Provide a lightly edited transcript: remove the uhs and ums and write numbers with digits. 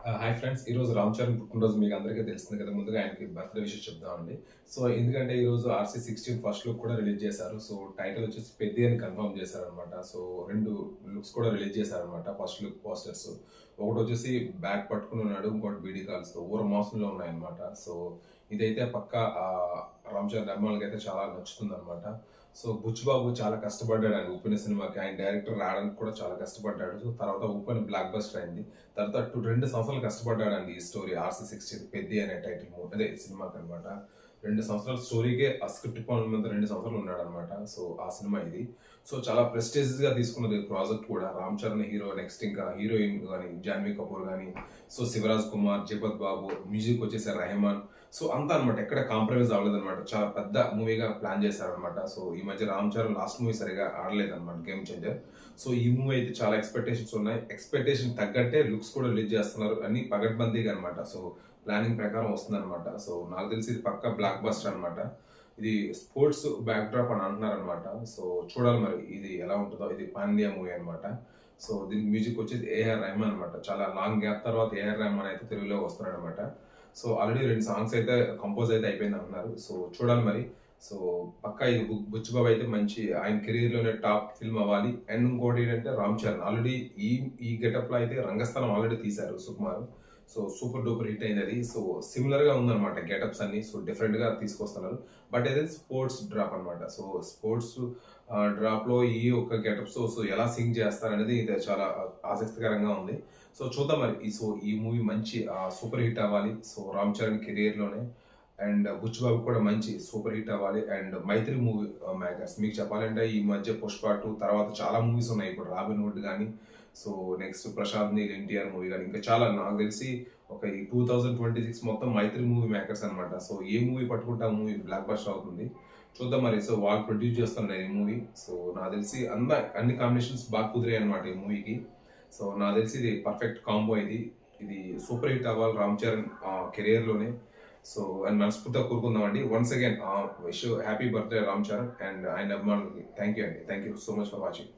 Hi friends. ఈరోజు రామ్ చరణ్ పుట్టినరోజు మీకు అందరికీ తెలిసింది కదా. ముందుగా ఆయనకి బర్త్డే విషెస్ చెప్దామండి. సో ఎందుకంటే ఈరోజు RC16 ఫస్ట్ లుక్ కూడా రిలీజ్ చేశారు. సో టైటిల్ వచ్చేసి పెద్ది అని కన్ఫర్మ్ చేశారనమాట. సో 2 లుక్స్ కూడా రిలీజ్ చేశారనమాట. ఫస్ట్ లుక్ పోస్టర్స్ ఒకటి వచ్చేసి బ్యాగ్ పట్టుకుని ఉన్నాడు, ఇంకోటి బీడీ కాల్స్తో ఊర మోసంలో ఉన్నాయన్నమాట. సో ఇదైతే పక్క రామ్ చరణ్ అభిమానులకి అయితే చాలా నచ్చుతుంది అనమాట. సో బుచ్చిబాబు చాలా కష్టపడ్డాడు అండి ఉప్పెన సినిమాకి. ఆయన డైరెక్టర్ రావడానికి కూడా చాలా కష్టపడ్డాడు. సో తర్వాత ఉప్పెన బ్లాక్ బస్టర్ అయింది. తర్వాత 2 సంవత్సరాలు కష్టపడ్డాడండి ఈ స్టోరీ RC16 పెద్ది అనే టైటిల్ అదే సినిమాకి అనమాట. 2 సంవత్సరాల స్టోరీకే ఆ స్క్రిప్ట్ పనుల మీద 2 సంవత్సరాలు ఉన్నాడు అనమాట. సో ఆ సినిమా ఇది. సో చాలా ప్రెస్టేజ్ గా తీసుకున్నది ప్రాజెక్ట్ కూడా. రామ్ చరణ్ హీరో, నెక్స్ట్ ఇంకా హీరోయిన్ కానీ జాన్వీ కపూర్ కానీ, సో శివరాజ్ కుమార్, జగపత్ బాబు, మ్యూజిక్ వచ్చేసి రెహమాన్. సో అంతా అనమాట, ఎక్కడ కాంప్రమైజ్ అవ్వలేదు అనమాట. చాలా పెద్ద మూవీగా ప్లాన్ చేశారనమాట. సో ఈ మధ్య రామ్ చరణ్ లాస్ట్ మూవీ సరిగా ఆడలేదు అనమాట, గేమ్ చేంజర్. సో ఈ మూవీ అయితే చాలా ఎక్స్పెక్టేషన్స్ ఉన్నాయి. ఎక్స్పెక్టేషన్ తగ్గట్టే లుక్స్ కూడా రిలీజ్ చేస్తున్నారు, అన్ని పగడ్బందీగా అనమాట. సో ప్లానింగ్ ప్రకారం వస్తుంది అనమాట. సో నాకు తెలిసి ఇది పక్క బ్లాక్ బస్టర్ అనమాట. ఇది స్పోర్ట్స్ బ్యాక్ డ్రాప్ అని అంటున్నారు అనమాట. సో చూడాలి మరి ఇది ఎలా ఉంటుందో. ఇది పాన్ ఇండియా మూవీ అనమాట. సో దీనికి మ్యూజిక్ వచ్చేసి ఏఆర్ రెహమాన్ అనమాట. చాలా లాంగ్ గ్యాప్ తర్వాత ఏఆర్ రెహమాన్ అయితే తెలుగులో వస్తున్నాడు అనమాట. సో ఆల్రెడీ 2 సాంగ్స్ అయితే కంపోజ్ అయితే అయిపోయింది అంటున్నారు. సో చూడాలి మరి. సో పక్కా ఇది బుచ్చిబాబు అయితే మంచి ఆయన కెరీర్ లోనే టాప్ ఫిల్మ్ అవ్వాలి. అండ్ ఇంకోటి ఏంటంటే రామ్ చరణ్ ఆల్రెడీ ఈ ఈ గెటప్ లో అయితే రంగస్థలం ఆల్రెడీ తీశారు Sukumar. So super duper hit అయింది అది. సో సిమిలర్ గా ఉందన్నమాట గెటప్స్ అన్ని. సో డిఫరెంట్ గా తీసుకొస్తున్నారు. బట్ అయితే స్పోర్ట్స్ డ్రాప్ అనమాట. సో స్పోర్ట్స్ డ్రాప్ లో ఈ ఒక గెటప్స్ సో ఎలా సింగ్ చేస్తారనేది ఇది చాలా ఆసక్తికరంగా ఉంది. సో చూద్దాం మరి. ఈ మూవీ మంచి సూపర్ హిట్ అవ్వాలి. సో రామ్ చరణ్ కెరీర్ లోనే. అండ్ బుచ్చిబాబు కూడా మంచి సూపర్ హిట్ అవ్వాలి. అండ్ మైత్రి మూవీ మేకర్స్ మీకు చెప్పాలంటే ఈ మధ్య పుష్ప 2 తర్వాత చాలా మూవీస్ ఉన్నాయి. ఇప్పుడు రాబిన్ హుడ్ కానీ, so next Prashanth Neel NTR movie కానీ, ఇంకా చాలా నాకు తెలిసి ఒక ఈ 2026 మొత్తం మైత్రి మూవీ మేకర్స్ అనమాట. సో ఏ మూవీ పట్టుకుంటే ఆ మూవీ బ్లాక్ బస్టర్ అవుతుంది. చూద్దాం మరి. సో వాళ్ళు ప్రొడ్యూస్ చేస్తున్నారు ఈ మూవీ. సో నాకు తెలిసి అన్ని కాంబినేషన్స్ బాగా కుదిరాయి అనమాట ఈ మూవీకి. సో నాకు తెలిసి ఇది పర్ఫెక్ట్ కాంబో. ఇది సూపర్ హిట్ అవ్వాలి రామ్ చరణ్ కెరియర్ లోనే. సో అండ్ మనస్ఫూర్తిగా కోరుకుందామండి. Once again wish happy birthday Ram Charan and ఆయన అభిమానులకి. థ్యాంక్ యూ అండి. Thank you so much for watching.